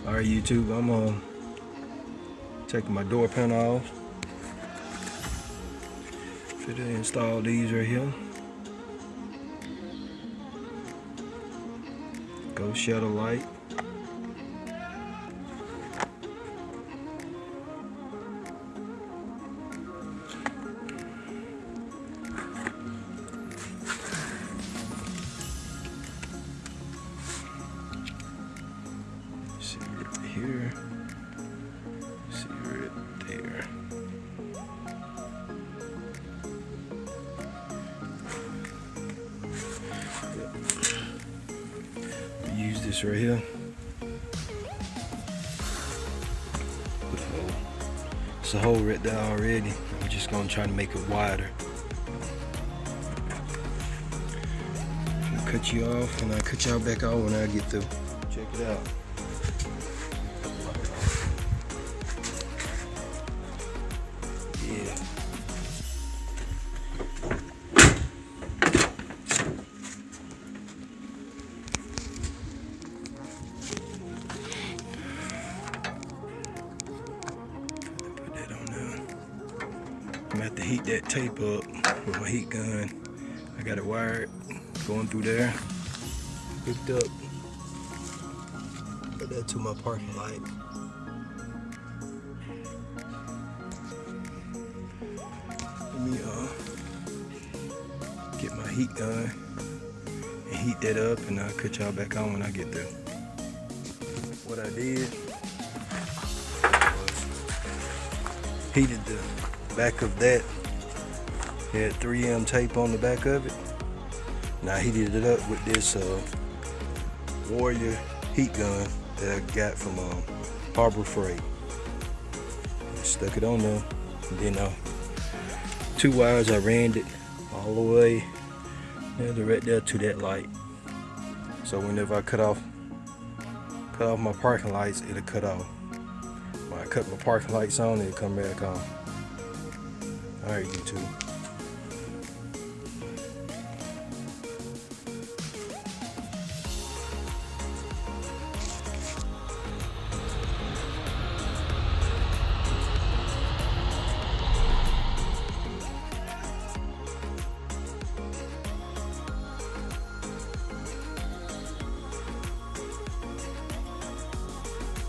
Alright YouTube, I'm taking my door panel off. Finna install these right here. Go shadow light. See right here. See right there. Use this right here. It's a hole right there already. I'm just gonna try to make it wider. I'll cut you off and I'll cut y'all back off when I get through. Check it out. Yeah. I'm gonna have to heat that tape up with my heat gun. I got it wired going through there. Hooked up. Put that to my parking light. Let me get my heat gun and heat that up, and I'll cut y'all back on when I get there. What I did was heated the back of that. It had 3M tape on the back of it. Now I heated it up with this Warrior heat gun that I got from Harbor Freight. Stuck it on there, and then 2 wires I ran it all the way right there to that light. So whenever I cut off my parking lights, it'll cut off. When I cut my parking lights on, it'll come back on. Alright, YouTube.